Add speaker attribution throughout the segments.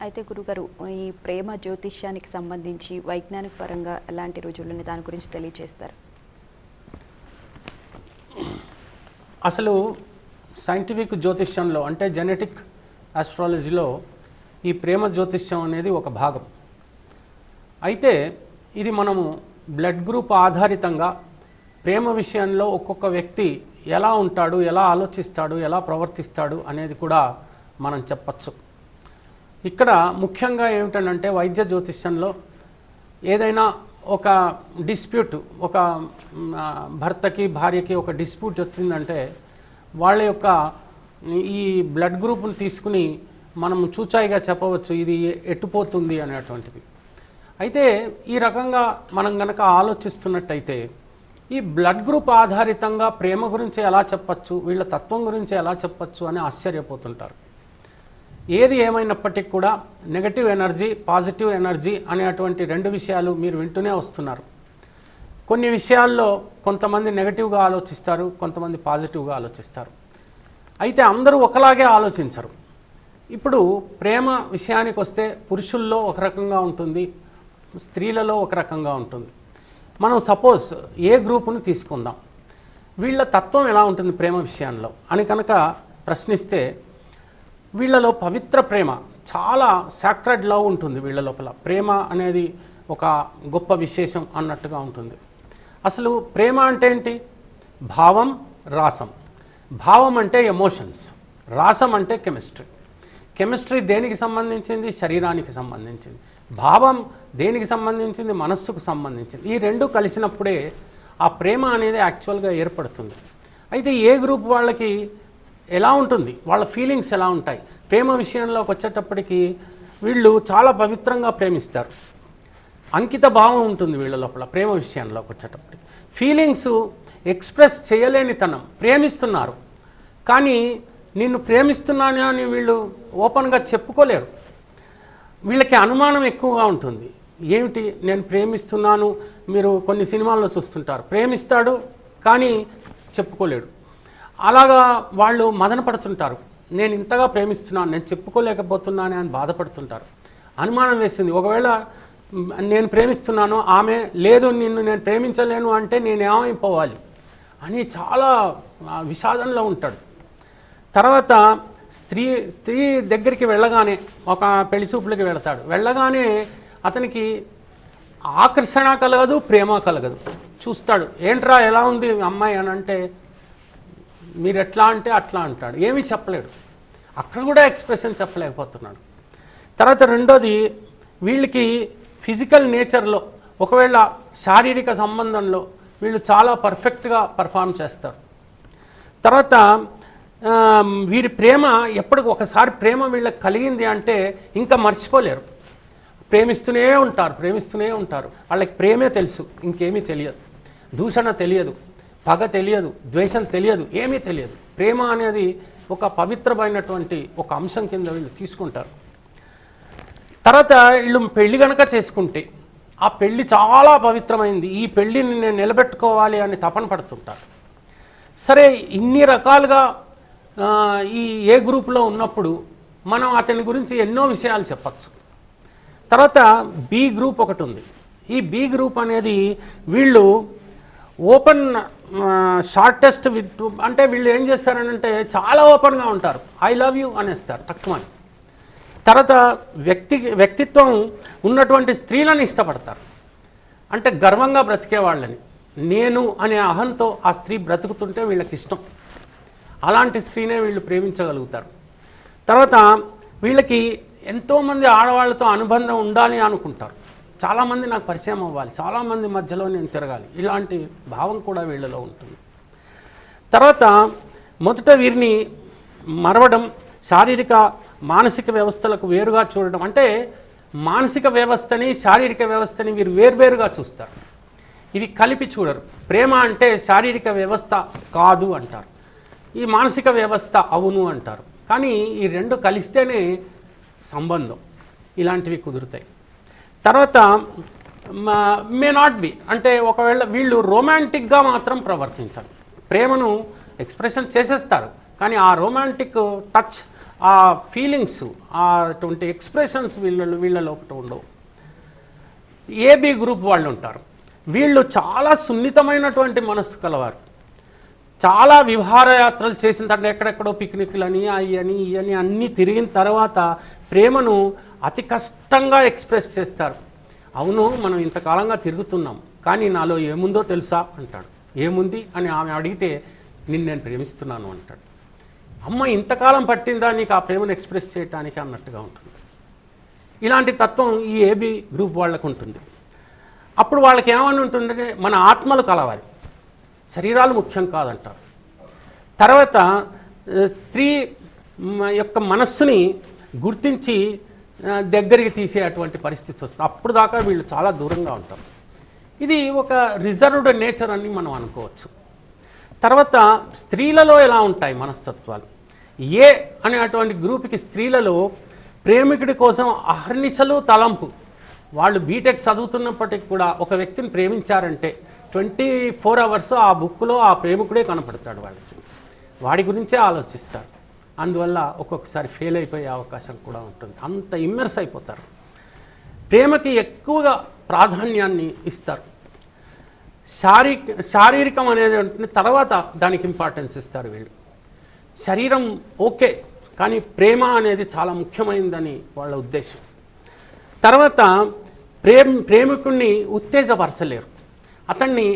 Speaker 1: అయితే గురుగారు, ఈ ప్రేమ జ్యోతిష్యానికి సంబంధించి వైజ్ఞానిక పరంగా ఎలాంటి రుజువులని దాని గురించి తెలియజేస్తారు?
Speaker 2: అసలు సైంటిఫిక్ జ్యోతిష్యంలో అంటే జెనెటిక్ ఆస్ట్రాలజీలో ఈ ప్రేమ జ్యోతిష్యం అనేది ఒక భాగం. అయితే ఇది మనము బ్లడ్ గ్రూప్ ఆధారితంగా ప్రేమ విషయంలో ఒక్కొక్క వ్యక్తి ఎలా ఉంటాడు, ఎలా ఆలోచిస్తాడు, ఎలా ప్రవర్తిస్తాడు అనేది కూడా మనం చెప్పచ్చు. ఇక్కడ ముఖ్యంగా ఏమిటంటే వైద్య జ్యోతిష్యంలో ఏదైనా ఒక డిస్ప్యూట్, ఒక భర్తకి భార్యకి ఒక డిస్ప్యూట్ వచ్చిందంటే వాళ్ళ యొక్క ఈ బ్లడ్ గ్రూప్ని తీసుకుని మనం చూచాయిగా చెప్పవచ్చు ఇది ఎట్టుపోతుంది అనేటువంటిది. అయితే ఈ రకంగా మనం గనక ఆలోచిస్తున్నట్టయితే ఈ బ్లడ్ గ్రూప్ ఆధారితంగా ప్రేమ గురించి ఎలా చెప్పచ్చు, వీళ్ళ తత్వం గురించి ఎలా చెప్పచ్చు అని ఆశ్చర్యపోతుంటారు. ఏది ఏమైనప్పటికీ కూడా నెగటివ్ ఎనర్జీ, పాజిటివ్ ఎనర్జీ అనేటువంటి రెండు విషయాలు మీరు వింటూనే వస్తున్నారు. కొన్ని విషయాల్లో కొంతమంది నెగటివ్గా ఆలోచిస్తారు, కొంతమంది పాజిటివ్గా ఆలోచిస్తారు. అయితే అందరూ ఒకలాగే ఆలోచించరు. ఇప్పుడు ప్రేమ విషయానికి వస్తే పురుషుల్లో ఒక రకంగా ఉంటుంది, స్త్రీలలో ఒక రకంగా ఉంటుంది. మనం సపోజ్ ఏ గ్రూపును తీసుకుందాం, వీళ్ళ తత్వం ఎలా ఉంటుంది ప్రేమ విషయంలో అని కనుక ప్రశ్నిస్తే వీళ్ళలో పవిత్ర ప్రేమ, చాలా సాక్రెడ్ లవ్ ఉంటుంది వీళ్ళ లోపల. ప్రేమ అనేది ఒక గొప్ప విశేషం అన్నట్టుగా ఉంటుంది. అసలు ప్రేమ అంటే ఏంటి? భావం, రాసం. భావం అంటే ఎమోషన్స్, రాసం అంటే కెమిస్ట్రీ. కెమిస్ట్రీ దేనికి సంబంధించింది? శరీరానికి సంబంధించింది. భావం దేనికి సంబంధించింది? మనస్సుకు సంబంధించింది. ఈ రెండు కలిసినప్పుడే ఆ ప్రేమ అనేది యాక్చువల్గా ఏర్పడుతుంది. అయితే ఏ గ్రూప్ వాళ్ళకి ఎలా ఉంటుంది, వాళ్ళ ఫీలింగ్స్ ఎలా ఉంటాయి? ప్రేమ విషయంలోకి వచ్చేటప్పటికి వీళ్ళు చాలా పవిత్రంగా ప్రేమిస్తారు, అంకిత భావం ఉంటుంది వీళ్ళ లోపల. ప్రేమ విషయంలోకి వచ్చేటప్పటికి ఫీలింగ్స్ ఎక్స్ప్రెస్ చేయలేనితనం. ప్రేమిస్తున్నారు కానీ నిన్ను ప్రేమిస్తున్నాను అని వీళ్ళు ఓపెన్గా చెప్పుకోలేరు. వీళ్ళకి అనుమానం ఎక్కువగా ఉంటుంది. ఏమిటి నేను ప్రేమిస్తున్నాను? మీరు కొన్ని సినిమాల్లో చూస్తుంటారు, ప్రేమిస్తాడు కానీ చెప్పుకోలేడు. అలాగా వాళ్ళు మదన పడుతుంటారు, నేను ఇంతగా ప్రేమిస్తున్నాను, నేను చెప్పుకోలేకపోతున్నాను అని బాధపడుతుంటారు. అనుమానం వేసింది, ఒకవేళ నేను ప్రేమిస్తున్నాను, ఆమె లేదు నిన్ను నేను ప్రేమించలేను అంటే నేనేమైపోవాలి అని చాలా విషాదంలో ఉంటాడు. తర్వాత స్త్రీ దగ్గరికి వెళ్ళగానే, ఒక పెళ్లి చూపులకి వెళతాడు, వెళ్ళగానే అతనికి ఆకర్షణ కలగదు, ప్రేమ కలగదు. చూస్తాడు, ఏంట్రా ఎలా ఉంది అమ్మాయి అని అంటే మీరు ఎట్లా అంటే అట్లా అంటాడు, ఏమీ చెప్పలేడు. అక్కడ కూడా ఎక్స్ప్రెషన్ చెప్పలేకపోతున్నాడు. తర్వాత రెండోది, వీళ్ళకి ఫిజికల్ నేచర్లో ఒకవేళ శారీరక సంబంధంలో వీళ్ళు చాలా పర్ఫెక్ట్గా పర్ఫామ్ చేస్తారు. తర్వాత వీరి ప్రేమ ఎప్పటికి ఒకసారి ప్రేమ వీళ్ళకి కలిగింది అంటే ఇంకా మర్చిపోలేరు. ప్రేమిస్తూనే ఉంటారు. వాళ్ళకి ప్రేమే తెలుసు, ఇంకేమీ తెలియదు. దూషణ తెలియదు, పగ తెలియదు, ద్వేషం తెలియదు, ఏమీ తెలియదు. ప్రేమ అనేది ఒక పవిత్రమైనటువంటి ఒక అంశం కింద వీళ్ళు తీసుకుంటారు. తర్వాత వీళ్ళు పెళ్లి కనుక చేసుకుంటే ఆ పెళ్ళి చాలా పవిత్రమైంది, ఈ పెళ్ళిని నేను నిలబెట్టుకోవాలి అని తపన పడుతుంటారు. సరే, ఇన్ని రకాలుగా ఈ ఏ గ్రూప్లో ఉన్నప్పుడు మనం అతని గురించి ఎన్నో విషయాలు చెప్పచ్చు. తర్వాత బి గ్రూప్ ఒకటి ఉంది. ఈ బి గ్రూప్ అనేది వీళ్ళు ఓపెన్ షార్టెస్ట్ విత్, అంటే వీళ్ళు ఏం చేస్తారనంటే చాలా ఓపెన్గా ఉంటారు, ఐ లవ్ యూ అనేస్తారు తక్కువని. తర్వాత వ్యక్తిత్వం ఉన్నటువంటి స్త్రీలను ఇష్టపడతారు, అంటే గర్వంగా బ్రతికే వాళ్ళని. నేను అనే అహంతో ఆ స్త్రీ బ్రతుకుతుంటే వీళ్ళకి ఇష్టం, అలాంటి స్త్రీనే వీళ్ళు ప్రేమించగలుగుతారు. తర్వాత వీళ్ళకి ఎంతోమంది ఆడవాళ్ళతో అనుబంధం ఉండాలి అనుకుంటారు. చాలామంది నాకు పరిచయం అవ్వాలి, చాలామంది మధ్యలో నేను తిరగాలి, ఇలాంటి భావం కూడా వీళ్ళలో ఉంటుంది. తర్వాత మొదట వీరిని మరవడం, శారీరక మానసిక వ్యవస్థలకు వేరుగా చూడడం. అంటే మానసిక వ్యవస్థని శారీరక వ్యవస్థని వీరు వేర్వేరుగా చూస్తారు, ఇవి కలిపి చూడరు. ప్రేమ అంటే శారీరక వ్యవస్థ కాదు అంటారు, ఈ మానసిక వ్యవస్థ అవును అంటారు. కానీ ఈ రెండు కలిస్తేనే సంబంధం, ఇలాంటివి కుదురుతాయి. తర్వాత మే నాట్ బి, అంటే ఒకవేళ వీళ్ళు రొమాంటిక్గా మాత్రం ప్రవర్తించరు. ప్రేమను ఎక్స్ప్రెషన్ చేసేస్తారు కానీ ఆ రొమాంటిక్ టచ్, ఆ ఫీలింగ్స్, అటువంటి ఎక్స్ప్రెషన్స్ వీళ్ళ లోపల ఉండవు. ఏబి గ్రూప్ వాళ్ళు ఉంటారు. వీళ్ళు చాలా సున్నితమైనటువంటి మనస్సు కలవారు. చాలా విహారయాత్రలు చేసిన తర్వాత ఎక్కడెక్కడో పిక్నిక్లని అయ్యని ఇవని అన్నీ తిరిగిన తర్వాత ప్రేమను అతి కష్టంగా ఎక్స్ప్రెస్ చేస్తారు. అవును, మనం ఇంతకాలంగా తిరుగుతున్నాం, కానీ నాలో ఏముందో తెలుసా అంటాడు. ఏముంది అని ఆమె అడిగితే నేను ప్రేమిస్తున్నాను అంటాడు. అమ్మ, ఇంతకాలం పట్టిందా నీకు ఆ ప్రేమను ఎక్స్ప్రెస్ చేయడానికి అన్నట్టుగా ఉంటుంది. ఇలాంటి తత్వం ఈ ఏబి గ్రూప్ వాళ్ళకు ఉంటుంది. అప్పుడు వాళ్ళకి ఏమని ఉంటుందంటే మన ఆత్మలు కలవాలి, శరీరాలు ముఖ్యం కాదంటారు. తర్వాత స్త్రీ యొక్క మనస్సుని గుర్తించి దగ్గరికి తీసే అటువంటి పరిస్థితి వస్తుంది. అప్పుడు దాకా వీళ్ళు చాలా దూరంగా ఉంటారు. ఇది ఒక రిజర్వ్డ్ నేచర్ అని మనం అనుకోవచ్చు. తర్వాత స్త్రీలలో ఎలా ఉంటాయి మనస్తత్వాలు? ఏ అనే అటువంటి గ్రూప్కి స్త్రీలలో ప్రేమికుడి కోసం అహర్నిశలు తలంపు. వాళ్ళు బీటెక్ చదువుతున్నప్పటికి కూడా ఒక వ్యక్తిని ప్రేమించారంటే 24 hours ఆ బుక్లో ఆ ప్రేమికుడే కనపడతాడు వాళ్ళకి. వాడి గురించే ఆలోచిస్తారు. అందువల్ల ఒక్కొక్కసారి ఫెయిల్ అయిపోయే అవకాశం కూడా ఉంటుంది. అంత ఇమ్మర్స్ అయిపోతారు. ప్రేమకి ఎక్కువగా ప్రాధాన్యాన్ని ఇస్తారు. శారీరకం అనేది తర్వాత దానికి ఇంపార్టెన్స్ ఇస్తారు వీళ్ళు. శరీరం ఓకే, కానీ ప్రేమ అనేది చాలా ముఖ్యమైనదని వాళ్ళ ఉద్దేశం. తర్వాత ప్రేమికుడిని ఉత్తేజపరచలేరు, అతన్ని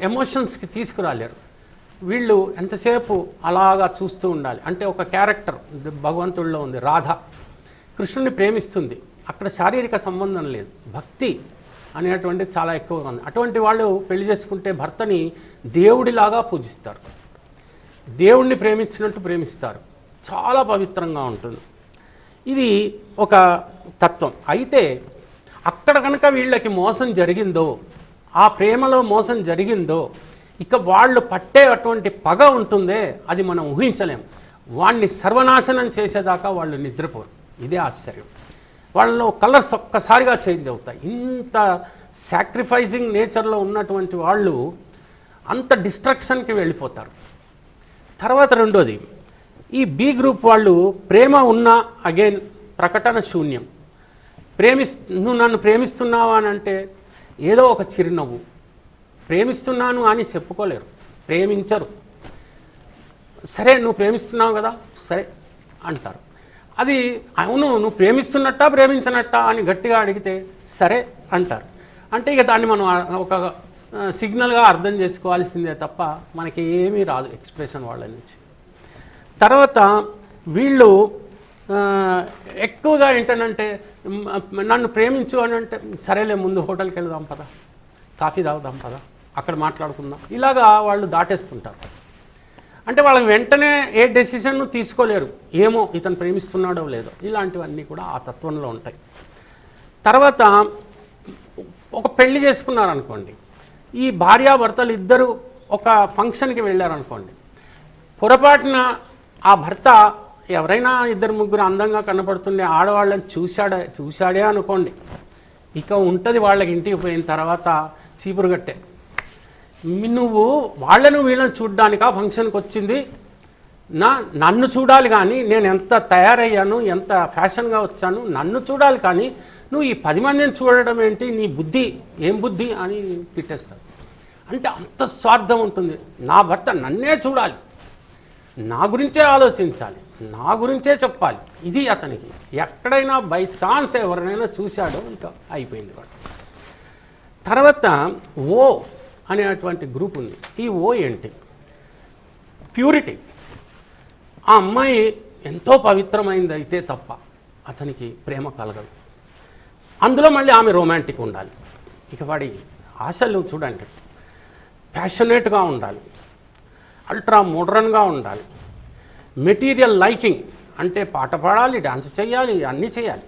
Speaker 2: ఎమోషన్స్కి తీసుకురాలేరు. వీళ్ళు ఎంతసేపు అలాగా చూస్తూ ఉండాలి. అంటే ఒక క్యారెక్టర్ భగవంతుడిలో ఉంది, రాధ కృష్ణుని ప్రేమిస్తుంది. అక్కడ శారీరక సంబంధం లేదు, భక్తి అనేటువంటిది చాలా ఎక్కువగా ఉంది. అటువంటి వాళ్ళు పెళ్లి చేసుకుంటే భర్తని దేవుడిలాగా పూజిస్తారు, దేవుణ్ణి ప్రేమించినట్టు ప్రేమిస్తారు. చాలా పవిత్రంగా ఉంటుంది. ఇది ఒక తత్వం. అయితే అక్కడ కనుక వీళ్ళకి మోసం జరిగిందో, ఆ ప్రేమలో మోసం జరిగిందో, ఇక వాళ్ళు పట్టే అటువంటి పగ ఉంటుందే, అది మనం ఊహించలేం. వాడిని సర్వనాశనం చేసేదాకా వాళ్ళు నిద్రపోరు. ఇదే ఆశ్చర్యం. వాళ్ళలో కలర్స్ ఒక్కసారిగా చేంజ్ అవుతాయి. ఇంత సాక్రిఫైజింగ్ నేచర్లో ఉన్నటువంటి వాళ్ళు అంత డిస్ట్రక్షన్కి వెళ్ళిపోతారు. తర్వాత రెండోది, ఈ బి గ్రూప్ వాళ్ళు ప్రేమ ఉన్నా అగైన్ ప్రకటన శూన్యం. నువ్వు నన్ను ప్రేమిస్తున్నావా అని అంటే ఏదో ఒక చిరునవ్వు. ప్రేమిస్తున్నాను అని చెప్పుకోలేరు, ప్రేమించరు. సరే నువ్వు ప్రేమిస్తున్నావు కదా, సరే అంటారు. అది అవును నువ్వు ప్రేమిస్తున్నట్టా ప్రేమించనట్టా అని గట్టిగా అడిగితే సరే అంటారు. అంటే ఇక దాన్ని మనం ఒక సిగ్నల్గా అర్థం చేసుకోవాల్సిందే తప్ప మనకి ఏమీ రాదు ఎక్స్ప్రెషన్ వాళ్ళ నుంచి. తర్వాత వీళ్ళు ఎక్కువగా ఏంటంటే నన్ను ప్రేమించు అని అంటే సరేలే ముందు హోటల్కి వెళ్దాం పదా, కాఫీ తాగుదాం పదా, అక్కడ మాట్లాడుకుందాం, ఇలాగా వాళ్ళు దాటేస్తుంటారు. అంటే వాళ్ళకి వెంటనే ఏ డెసిషన్ తీసుకోలేరు, ఏమో ఇతను ప్రేమిస్తున్నాడో లేదో. ఇలాంటివన్నీ కూడా ఆ తత్వంలో ఉంటాయి. తర్వాత ఒక పెళ్లి చేసుకున్నారనుకోండి, ఈ భార్యాభర్తలు ఇద్దరు ఒక ఫంక్షన్కి వెళ్ళారనుకోండి, పొరపాటున ఆ భర్త ఎవరైనా ఇద్దరు ముగ్గురు అందంగా కనపడుతుండే ఆడవాళ్ళని చూశాడే అనుకోండి, ఇక ఉంటుంది వాళ్ళకి ఇంటికి పోయిన తర్వాత చీపురుగట్టే. నువ్వు వాళ్ళను వీళ్ళని చూడ్డానికి ఆ ఫంక్షన్కి వచ్చింది, నన్ను చూడాలి కానీ నేను ఎంత తయారయ్యాను, ఎంత ఫ్యాషన్గా వచ్చాను, నన్ను చూడాలి కానీ నువ్వు ఈ 10 మందిని చూడడం ఏంటి, నీ బుద్ధి ఏం బుద్ధి అని తిట్టేస్తాడు. అంటే అంత స్వార్థం ఉంటుంది. నా భర్త నన్నే చూడాలి, నా గురించే ఆలోచించాలి, నా గురించే చెప్పాలి, ఇది అతనికి. ఎక్కడైనా బై ఛాన్స్ ఎవరినైనా చూశాడో ఇక అయిపోయింది వాడు. తర్వాత ఓ అనేటువంటి గ్రూప్ ఉంది. ఈ ఓ ఏంటి? ప్యూరిటీ. ఆ అమ్మాయి ఎంతో పవిత్రమైనది అయితే తప్ప అతనికి ప్రేమ కలగదు. అందులో మళ్ళీ ఆమె రొమాంటిక్ ఉండాలి. ఇక వాడి ఆశలు చూడండి, ప్యాషనేట్గా ఉండాలి, అల్ట్రా మోడ్రన్గా ఉండాలి, మెటీరియల్ లైకింగ్ అంటే పాట పాడాలి, డాన్స్ చేయాలి, అన్నీ చేయాలి.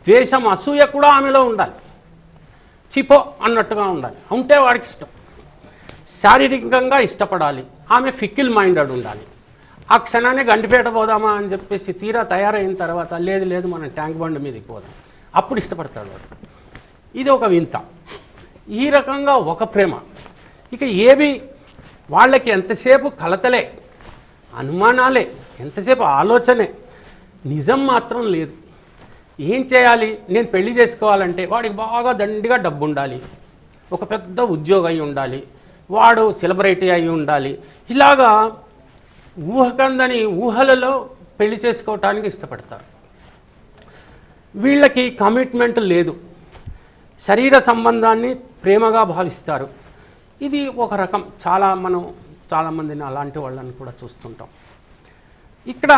Speaker 2: ద్వేషం అసూయ కూడా ఆమెలో ఉండాలి, చిపో అన్నట్టుగా ఉండాలి, ఉంటే వాడికి ఇష్టం. శారీరకంగా ఇష్టపడాలి, ఆమె ఫిక్కిల్ మైండెడ్ ఉండాలి. ఆ క్షణాన్ని గండిపేట పోదామా అని చెప్పేసి తీరా తయారైన తర్వాత లేదు మనం ట్యాంక్ బండ్ మీదకి పోదాం, అప్పుడు ఇష్టపడతాడు వాడు. ఇది ఒక వింత. ఈ రకంగా ఒక ప్రేమ. ఇక ఏవి వాళ్ళకి ఎంతసేపు కలతలే, అనుమానాలే, ఎంతసేపు ఆలోచనే, నిజం మాత్రం లేదు. ఏం చేయాలి, నేను పెళ్లి చేసుకోవాలంటే వాడికి బాగా దండిగా డబ్బు ఉండాలి, ఒక పెద్ద ఉద్యోగం అయి ఉండాలి, వాడు సెలబ్రిటీ అయి ఉండాలి. ఇలాగా ఊహకందని ఊహలలో పెళ్లి చేసుకోవటానికి ఇష్టపడతారు. వీళ్ళకి కమిట్మెంట్ లేదు, శరీర సంబంధాన్ని ప్రేమగా భావిస్తారు. ఇది ఒక రకం. మనం చాలామందిని అలాంటి వాళ్ళని కూడా చూస్తుంటాం. ఇక్కడ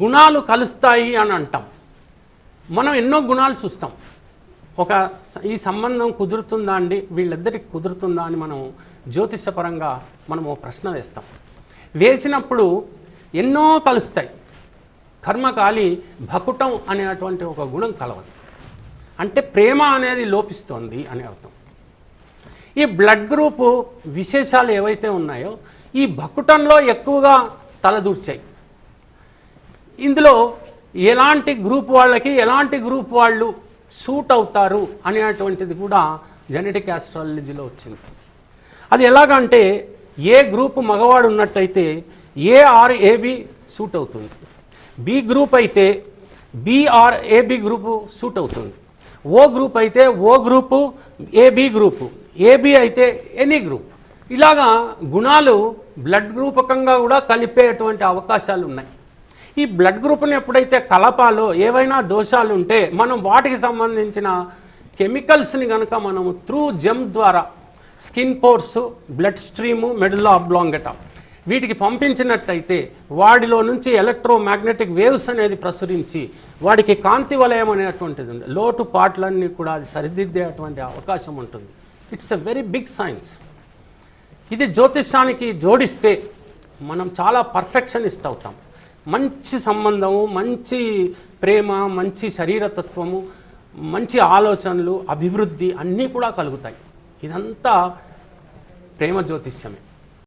Speaker 2: గుణాలు కలుస్తాయి అని అంటాం. మనం ఎన్నో గుణాలు చూస్తాం. ఈ సంబంధం కుదురుతుందా అండి, వీళ్ళిద్దరికి కుదురుతుందా అని మనం జ్యోతిషపరంగా మనం ఓ ప్రశ్న వేస్తాం. వేసినప్పుడు ఎన్నో కలుస్తాయి. కర్మకాలి భకుటం అనేటువంటి ఒక గుణం కలవదు, అంటే ప్రేమ అనేది లోపిస్తోంది అని అర్థం. ఈ బ్లడ్ గ్రూపు విశేషాలు ఏవైతే ఉన్నాయో ఈ భకుటంలో ఎక్కువగా తలదూర్చాయి. ఇందులో ఎలాంటి గ్రూప్ వాళ్ళకి ఎలాంటి గ్రూప్ వాళ్ళు సూట్ అవుతారు అనేటువంటిది కూడా జెనెటిక్ ఆస్ట్రాలజీలో వచ్చింది. అది ఎలాగంటే ఏ గ్రూప్ మగవాడు ఉన్నట్టయితే ఏఆర్ఏబి సూట్ అవుతుంది, బి గ్రూప్ అయితే బిఆర్ఏబి గ్రూపు సూట్ అవుతుంది, ఓ గ్రూప్ అయితే O group AB group, AB అయితే ఎనీ గ్రూప్. ఇలాగా గుణాలు బ్లడ్ గ్రూపకంగా కూడా కలిపేటువంటి అవకాశాలు ఉన్నాయి. ఈ బ్లడ్ గ్రూప్ని ఎప్పుడైతే కలపాలో ఏవైనా దోషాలు ఉంటే మనం వాటికి సంబంధించిన కెమికల్స్ని కనుక మనము త్రూ జెమ్ ద్వారా skin pores, blood stream, medulla ఆబ్లాంగేటా వీటికి పంపించినట్టయితే వాడిలో నుంచి ఎలక్ట్రోమాగ్నెటిక్ వేవ్స్ అనేది ప్రసరించి వాడికి కాంతి వలయం అనేటువంటిది ఉంది, లోటు పాటలన్నీ కూడా అది సరిదిద్దేటువంటి అవకాశం ఉంటుంది. It's a very big science. ఇది జ్యోతిష్యానికి జోడిస్తే మనం చాలా పర్ఫెక్షనిస్ట్ అవుతాం. మంచి సంబంధము, మంచి ప్రేమ, మంచి శరీరతత్వము, మంచి ఆలోచనలు, అభివృద్ధి అన్నీ కూడా కలుగుతాయి. ఇదంతా ప్రేమ జ్యోతిష్యమే.